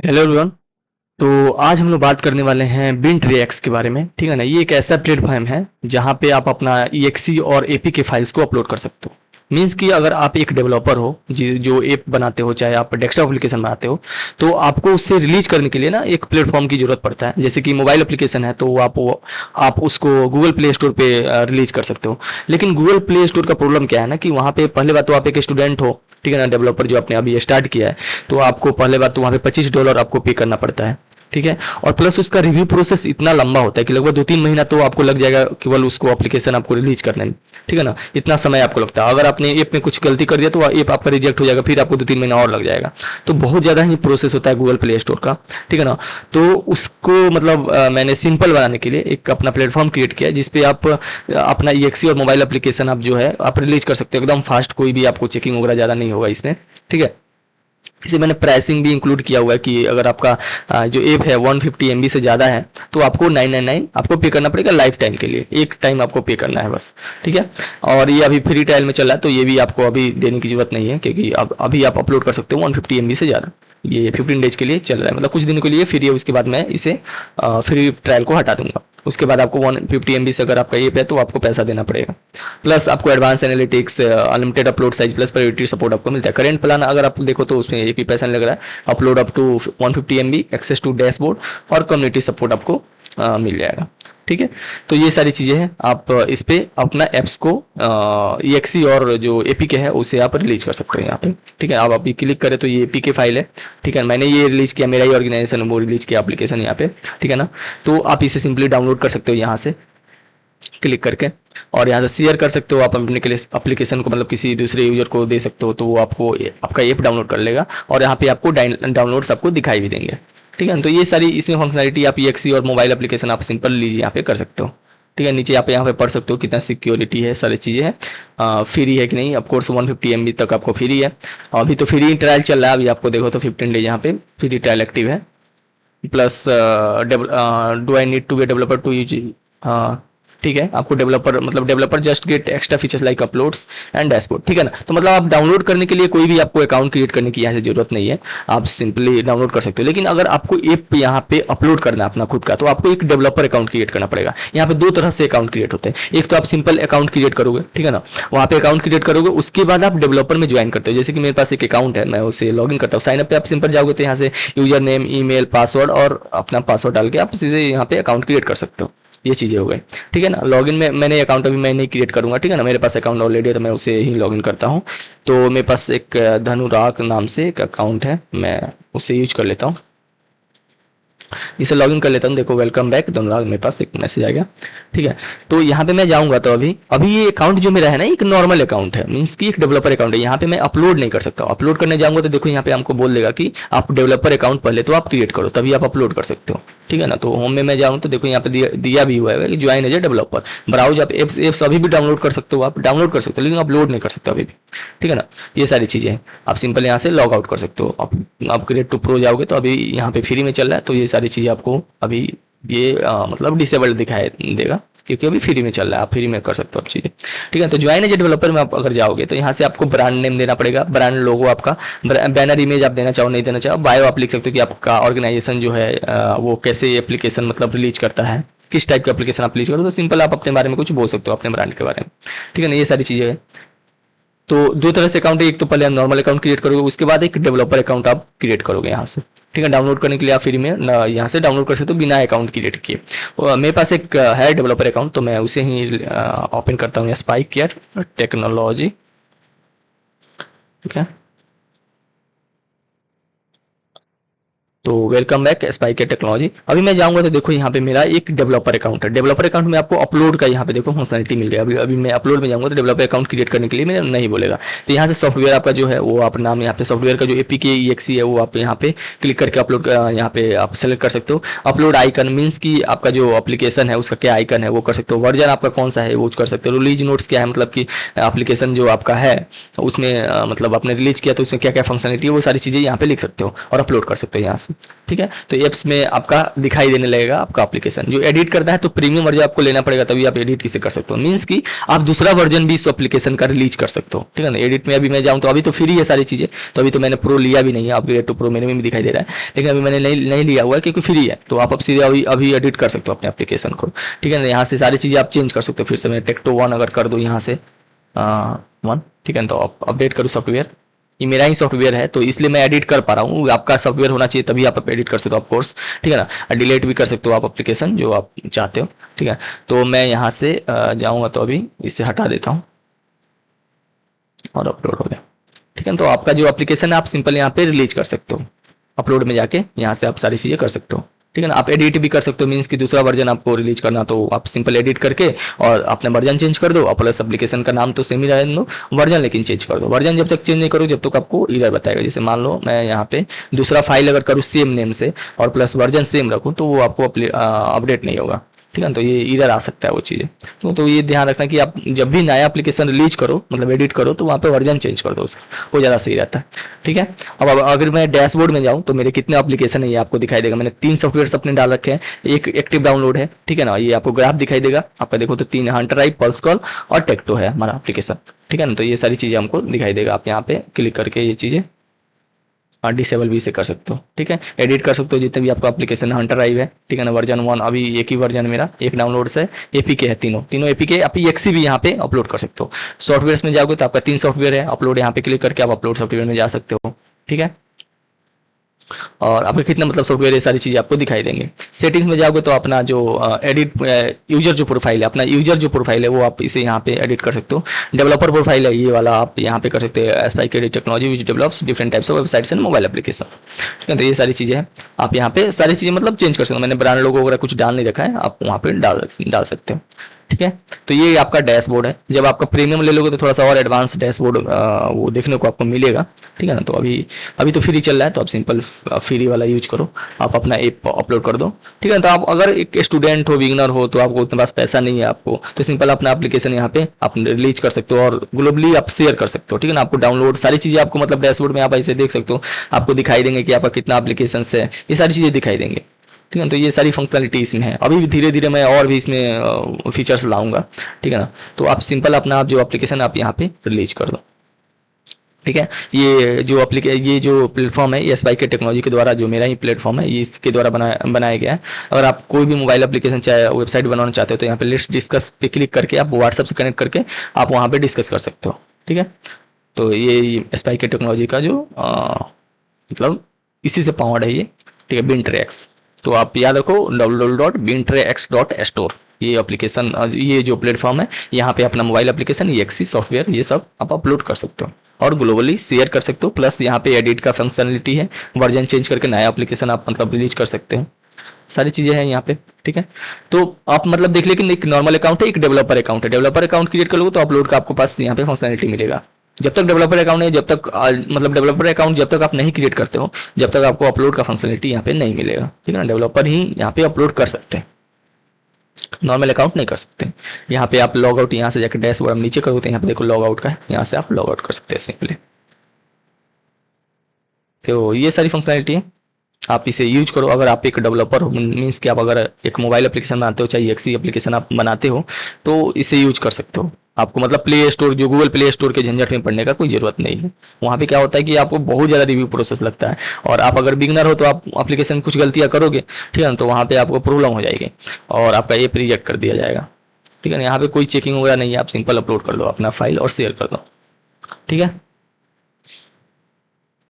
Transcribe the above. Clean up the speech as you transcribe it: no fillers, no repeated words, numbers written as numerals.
Hello everyone. तो आज हम लोग बात करने वाले हैं बिंट रिएक्स के बारे में। ठीक है ना, ये एक ऐसा प्लेटफॉर्म है जहाँ पे आप अपना EXE और APK फाइल्स को अपलोड कर सकते हो। मीन्स कि अगर आप एक डेवलपर हो जो ऐप बनाते हो, चाहे आप डेस्कटॉप एप्लीकेशन बनाते हो, तो आपको उससे रिलीज करने के लिए ना एक प्लेटफॉर्म की जरूरत पड़ता है। जैसे कि मोबाइल एप्लीकेशन है तो आप उसको गूगल प्ले स्टोर पे रिलीज कर सकते हो। लेकिन गूगल प्ले स्टोर का प्रॉब्लम क्या है ना, कि वहाँ पे पहले बात तो आप एक स्टूडेंट हो, ठीक है ना, डेवलपर जो आपने अभी स्टार्ट किया है, तो आपको पहले बात तो वहाँ पे $25 आपको पे करना पड़ता है। ठीक है। और प्लस उसका रिव्यू प्रोसेस इतना लंबा होता है कि लगभग 2-3 महीना तो आपको लग जाएगा केवल उसको एप्लीकेशन आपको रिलीज करने में। ठीक है ना, इतना समय आपको लगता है। अगर आपने ऐप में कुछ गलती कर दिया तो ऐप आपका रिजेक्ट हो जाएगा, फिर आपको 2-3 महीना और लग जाएगा। तो बहुत ज़्यादा ही प्रोसेस होता है गूगल प्ले स्टोर का। ठीक है ना। तो उसको मतलब मैंने सिंपल बनाने के लिए एक अपना प्लेटफॉर्म क्रिएट किया जिसपे आप अपना EXE और मोबाइल एप्लीकेशन आप जो है आप रिलीज कर सकते हो एकदम फास्ट। कोई भी आपको चेकिंग वगैरह ज़्यादा नहीं होगा इसमें। ठीक है। इसे मैंने प्राइसिंग भी इंक्लूड किया हुआ है कि अगर आपका जो ऐप है 150 MB से ज़्यादा है तो आपको 999 आपको पे करना पड़ेगा लाइफ टाइम के लिए। एक टाइम आपको पे करना है बस। ठीक है। और ये अभी फ्री ट्रायल में चल रहा है तो ये भी आपको अभी देने की जरूरत नहीं है, क्योंकि अब अभी आप अपलोड कर सकते हो 150 MB से ज़्यादा। ये 15 डेज के लिए चल रहा है, मतलब कुछ दिनों के लिए फ्री है। उसके बाद मैं इसे फ्री ट्रायल को हटा दूंगा। उसके बाद आपको 150 MB से अगर आपका ऐप है तो आपको पैसा देना पड़ेगा। प्लस आपको advance analytics, unlimited upload size plus priority support आपको मिलता है। करेंट प्लान अगर आप देखो तो उसमें एक ही पैसा नहीं लग रहा है। Upload up to 150 MB, access to dashboard और कम्युनिटी सपोर्ट आपको मिल जाएगा। ठीक है। तो ये सारी चीज़ें हैं। आप इस पे अपना एप्स को EXE और जो APK है उसे आप रिलीज कर सकते हो यहाँ पे। ठीक है। आप अभी क्लिक करें तो ये APK फाइल है। ठीक है। मैंने ये रिलीज किया, मेरा ही ऑर्गेनाइजेशन वो रिलीज किया एप्लीकेशन यहाँ पे। ठीक है ना। तो आप इसे सिंपली डाउनलोड कर सकते हो यहाँ से क्लिक करके, और यहाँ से शेयर कर सकते हो आप अपने के लिए एप्लीकेशन को, मतलब किसी दूसरे यूजर को दे सकते हो तो वो आपको आपका ऐप डाउनलोड कर लेगा और यहाँ पे आपको डाउनलोड्स आपको दिखाई भी देंगे। ठीक है। तो ये सारी इसमें फंक्शनलिटी आप EXE और मोबाइल एप्लीकेशन आप सिंपल लीजिए यहाँ पे कर सकते हो। ठीक है। नीचे आप यहाँ पे पढ़ सकते हो कितना सिक्योरिटी है, सारी चीज़ें हैं। फ्री है कि नहीं, ऑफकोर्स 150 MB तक आपको फ्री है। अभी तो फ्री ट्रायल चल रहा है, अभी आपको देखो तो 15 डेज यहाँ पे फ्री ट्रायल एक्टिव है। Plus do I need to be developer to use. ठीक है। आपको डेवलपर मतलब developer just get extra features like uploads and dashboard. ठीक है ना। तो मतलब आप डाउनलोड करने के लिए कोई भी आपको अकाउंट क्रिएट करने की यहाँ से जरूरत नहीं है, आप सिंपली डाउनलोड कर सकते हो। लेकिन अगर आपको ऐप यहाँ पे अपलोड करना है अपना खुद का, तो आपको एक डेवलपर अकाउंट क्रिएट करना पड़ेगा। यहाँ पे दो तरह से अकाउंट क्रिएट होते हैं। एक तो आप सिंपल अकाउंट क्रिएट करोगे, ठीक है ना, वहाँ पे अकाउंट क्रिएट करोगे, उसके बाद आप डेवलपर में ज्वाइन करते हो। जैसे कि मेरे पास एक अकाउंट है, मैं उसे लॉग इन करता हूँ। साइन अप पे आप सिंपल जाओगे तो यहाँ से यूजर नेम, ईमेल, पासवर्ड और अपना पासवर्ड डाल के आप सीधे यहाँ पे अकाउंट क्रिएट कर सकते हो। ये चीज़ें हो गई। ठीक है ना। लॉगिन में मैंने अकाउंट अभी मैं नहीं क्रिएट करूंगा। ठीक है ना, मेरे पास अकाउंट ऑलरेडी है तो मैं उसे ही लॉगिन करता हूँ। तो मेरे पास एक धनुराग नाम से एक अकाउंट है, मैं उसे यूज कर लेता हूँ। इसे लॉगिन कर लेता हूँ। देखो वेलकम बैक धनुराग, मेरे पास एक मैसेज आ गया। ठीक है। तो यहाँ पे मैं जाऊंगा तो अभी अभी ये अकाउंट जो मेरा है ना एक नॉर्मल अकाउंट है, मीन्स की एक डेवलपर अकाउंट है। यहाँ पे मैं अपलोड नहीं कर सकता। अपलोड करने जाऊंगा तो देखो यहाँ पे हमको बोल देगा कि आप डेवलपर अकाउंट पहले तो आप क्रिएट करो तभी आप अपलोड कर सकते हो। ठीक है ना। तो होम में मैं जाऊँ तो देखो यहाँ पे दिया भी हुआ है कि join as a developer, browse आप एप्स अभी भी डाउनलोड कर सकते हो, आप डाउनलोड कर सकते हो लेकिन अपलोड नहीं कर सकते अभी भी। ठीक है ना। ये सारी चीज़ें हैं। आप सिंपल यहाँ से लॉग आउट कर सकते हो। आप अपग्रेड टू प्रो जाओगे तो अभी यहाँ पे फ्री में चल रहा है, तो ये सारी चीज़ें आपको अभी ये मतलब डिसेबल्ड दिखाई देगा क्योंकि अभी फ्री में चल रहा है। आप फ्री में कर सकते हो आप चीज़ें। ठीक है। तो ज्वाइन एज ए डेवलपर में आप अगर जाओगे तो यहाँ से आपको ब्रांड नेम देना पड़ेगा, ब्रांड लोगो आपका, बैनर इमेज आप देना चाहो नहीं देना चाहो, बायो आप लिख सकते हो कि आपका ऑर्गेनाइजेशन जो है वो कैसे एप्लीकेशन मतलब रिलीज करता है, किस टाइप का एप्लीकेशन आप रिलीज करो। तो सिंपल आप अपने बारे में कुछ बोल सकते हो, अपने ब्रांड के बारे में। ठीक है ना। ये सारी चीज़ें हैं। तो दो तरह से अकाउंट है, एक तो पहले आप नॉर्मल अकाउंट क्रिएट करोगे, उसके बाद एक डेवलपर अकाउंट आप क्रिएट करोगे यहाँ से। ठीक है। डाउनलोड करने के लिए आप फ्री में यहाँ से डाउनलोड कर सकते हो बिना अकाउंट क्रिएट किए। मेरे पास एक है डेवलपर अकाउंट तो मैं उसे ही ओपन करता हूँ, स्पाइक केयर टेक्नोलॉजी। ठीक है। तो वेलकम बैक स्पाइक टेक्नोलॉजी। अभी मैं जाऊंगा तो देखो यहाँ पे मेरा एक डेवलपर अकाउंट है। डेवलपर अकाउंट में आपको अपलोड का यहाँ पे देखो फंक्शनलिटी मिल गया। अभी अभी मैं अपलोड में जाऊंगा तो डेवलपर अकाउंट क्रिएट करने के लिए मैं नहीं बोलेगा। तो यहाँ से सॉफ्टवेयर आपका जो है वो आप नाम यहाँ पे सॉफ्टवेयर का जो APK EXE है वो आप यहाँ पे क्लिक करके अपलोड यहाँ पे आप सेलेक्ट कर सकते हो। अपलोड आइकन मीन्स की आपका जो एप्लीकेशन है उसका क्या आइकन है वो कर सकते हो। वर्जन आपका कौन सा है वो कर सकते हो। रिलीज नोट्स क्या है, मतलब कि एप्लीकेशन जो आपका है उसमें मतलब आपने रिलीज किया तो उसमें क्या क्या फंक्शनलिटी है वो सारी चीज़ें यहाँ पे लिख सकते हो और अपलोड कर सकते हो यहाँ से। ठीक है। तो एप्स में आपका दिखाई देने लगेगा आपका एप्लीकेशन। जो एडिट करता है तो प्रीमियम वर्जन आपको लेना पड़ेगा, तभी आप एडिट किसे कर सकते हो। मींस कि आप दूसरा वर्जन भी इस एप्लीकेशन का रिलीज कर सकते हो, ठीक है ना। एडिट में अभी मैं जाऊँ तो अभी तो फ्री है सारी चीजें, तो अभी तो मैंने प्रो लिया भी नहीं है, अपग्रेड टू प्रो मेरे में भी दिखाई दे रहा है, लेकिन अभी मैंने नहीं लिया हुआ है क्योंकि फ्री है। तो आप अब सीधे अभी एडिट कर सकते हो अपने एप्लीकेशन को, ठीक है ना। यहाँ से सारी चीजें आप चेंज कर सकते हो। फिर से मैं टेक्टो 1 अगर कर दूँ यहाँ से 1, ठीक है ना, तो आप अपडेट करूँ सॉफ्टवेयर। ये मेरा ही सॉफ्टवेयर है तो इसलिए मैं एडिट कर पा रहा हूँ। आपका सॉफ्टवेयर होना चाहिए तभी आप एडिट कर सकते हो ऑफ कोर्स, ठीक है ना। डिलीट भी कर सकते हो आप एप्लीकेशन जो आप चाहते हो, ठीक है। तो मैं यहाँ से जाऊँगा तो अभी इसे हटा देता हूँ और अपलोड हो गया, ठीक है। तो आपका जो एप्लीकेशन है आप सिंपल यहाँ पे रिलीज कर सकते हो। अपलोड में जाके यहाँ से आप सारी चीजें कर सकते हो, ठीक है ना। आप एडिट भी कर सकते हो, मीन्स कि दूसरा वर्जन आपको रिलीज करना तो आप सिंपल एडिट करके और अपना वर्जन चेंज कर दो, और प्लस एप्लीकेशन का नाम तो सेम ही रहने दो, वर्जन लेकिन चेंज कर दो। वर्जन जब तक चेंज नहीं करो जब तक आपको एरर बताएगा। जैसे मान लो मैं यहाँ पे दूसरा फाइल अगर करूँ सेम नेम से और प्लस वर्जन सेम रखूँ तो वो आपको अपडेट नहीं होगा, ठीक है ना। तो ये एरर आ सकता है वो चीज़ें। तो ये ध्यान रखना कि आप जब भी नया एप्लीकेशन रिलीज करो मतलब एडिट करो तो वहाँ पे वर्जन चेंज कर दो उसका, वो ज़्यादा सही रहता है, ठीक है। अब अगर मैं डैशबोर्ड में जाऊँ तो मेरे कितने एप्लीकेशन है ये आपको दिखाई देगा। मैंने 3 सॉफ्टवेयर अपने डाल रखे हैं, एक एक्टिव डाउनलोड है, ठीक है ना। ये आपको ग्राफ दिखाई देगा, आपका देखो तो 3 हंटर आई, पल्स कॉल और टेक्टो है हमारा एप्लीकेशन, ठीक है ना। तो ये सारी चीज़ें हमको दिखाई देगा। आप यहाँ पे क्लिक करके ये चीज़ें डिसेबल भी से कर सकते हो, ठीक है। एडिट कर सकते हो जितने भी आपका एप्लीकेशन हंटर ड्राइव है, ठीक है ना। वर्जन 1 अभी एक ही वर्जन मेरा एक डाउनलोड से एपीके है, तीनों एपीके। आप एक्सी भी यहाँ पे अपलोड कर सकते हो। सॉफ्टवेयर में जाओगे तो आपका 3 सॉफ्टवेयर है, अपलोड यहाँ पे क्लिक करके आप अपलोड सॉफ्टवेयर में जा सकते हो, ठीक है। और आपका कितना मतलब सॉफ्टवेयर ये सारी चीजें आपको दिखाई देंगे। सेटिंग्स में जाओगे तो अपना जो एडिट यूजर जो प्रोफाइल है, अपना यूजर जो प्रोफाइल है वो आप इसे यहाँ पे एडिट कर सकते हो। डेवलपर प्रोफाइल है ये वाला, आप यहाँ पे कर सकते हैं Aspike technology which develops different types of websites and mobile application, ठीक है। तो ये सारी चीजें हैं, आप यहाँ पे सारी चीजें मतलब चेंज कर सकते हो। मैंने ब्रांड लोगो वगैरह कुछ डाल नहीं रखा है, आप वहाँ पे डाल सकते हो, ठीक है। तो ये आपका डैशबोर्ड है। जब आपका प्रीमियम ले लोगे तो थोड़ा सा और एडवांस डैशबोर्ड वो देखने को आपको मिलेगा, ठीक है ना। तो अभी तो फ्री चल रहा है तो आप सिंपल फ्री वाला यूज करो, आप अपना ऐप अपलोड कर दो, ठीक है। तो आप अगर एक स्टूडेंट हो, बिगनर हो, तो आपको उतना पास पैसा नहीं है आपको, तो सिंपल अपना एप्लीकेशन यहाँ पे आप रिलीज कर सकते हो और ग्लोबली आप शेयर कर सकते हो, ठीक है ना। आपको डाउनलोड सारी चीजें आपको मतलब डैशबोर्ड में आप ऐसे देख सकते हो, आपको दिखाई देंगे कि आपका कितना एप्लीकेशन है, ये सारी चीजें दिखाई देंगे, ठीक है। तो ये सारी फंक्शनलिटी इसमें है। अभी भी धीरे धीरे मैं और भी इसमें फीचर्स लाऊंगा, ठीक है ना। तो आप सिंपल अपना आप जो एप्लीकेशन आप यहाँ पे रिलीज कर दो, ठीक है। ये जो प्लेटफॉर्म है ये एस्पाइक टेक्नोलॉजी के द्वारा, जो मेरा ही प्लेटफॉर्म है ये इसके द्वारा बनाया गया है। अगर आप कोई भी मोबाइल एप्लीकेशन चाहे वेबसाइट बनाना चाहते हो तो यहाँ पे लेट्स डिस्कस पे क्लिक करके आप व्हाट्सएप से कनेक्ट करके आप वहाँ पे डिस्कस कर सकते हो, ठीक है। तो ये एस्पाइक टेक्नोलॉजी का जो मतलब इसी से पावर्ड है ये, ठीक है, बिनट्रेक्स। तो आप याद रखो www.bintrex.store ये एप्लीकेशन, ये जो प्लेटफॉर्म है यहाँ पे अपना मोबाइल एप्लीकेशन, ये एक्सी सॉफ्टवेयर ये सब आप अपलोड कर सकते हो और ग्लोबली शेयर कर सकते हो। प्लस यहाँ पे एडिट का फंक्शनलिटी है, वर्जन चेंज करके नया एप्लीकेशन आप मतलब रिलीज कर सकते हो, सारी चीजें हैं यहाँ पे, ठीक है। तो आप मतलब देख लेकिन एक नॉर्मल अकाउंट है, एक डेवलपर अकाउंट है। डेवलपर अकाउंट क्रिएट कर लोगे तो अपलोड का आपको पास यहाँ पे फंक्शनलिटी मिलेगा। जब तक डेवलपर अकाउंट है, जब तक मतलब डेवलपर अकाउंट जब तक आप नहीं क्रिएट करते हो जब तक आपको अपलोड का फंक्शनलिटी यहाँ पे नहीं मिलेगा, ठीक है ना। डेवलपर ही यहाँ पे अपलोड कर सकते हैं, नॉर्मल अकाउंट नहीं कर सकते। यहाँ पे आप लॉग आउट यहाँ से जाकर डैशबोर्ड हम नीचे करोगे तो यहाँ पे देखो लॉग आउट का है, यहाँ से आप लॉग आउट कर सकते हैं सिंपली। तो ये सारी फंक्शनलिटी है, आप इसे यूज करो। अगर आप एक डेवलपर हो, मीन्स कि आप अगर एक मोबाइल एप्लीकेशन बनाते हो, चाहे एक्सी एप्लीकेशन आप बनाते हो, तो इसे यूज कर सकते हो। आपको मतलब प्ले स्टोर जो गूगल प्ले स्टोर के झंझट में पड़ने का कोई जरूरत नहीं है। वहाँ पे क्या होता है कि आपको बहुत ज़्यादा रिव्यू प्रोसेस लगता है, और आप अगर बिगनर हो तो आप एप्लीकेशन में कुछ गलतियाँ करोगे, ठीक है ना, तो वहाँ पे आपको प्रॉब्लम हो जाएगी और आपका ऐप रिजेक्ट कर दिया जाएगा, ठीक है ना। यहाँ पे कोई चेकिंग वगैरह नहीं है, आप सिंपल अपलोड कर दो अपना फाइल और शेयर कर दो, ठीक है।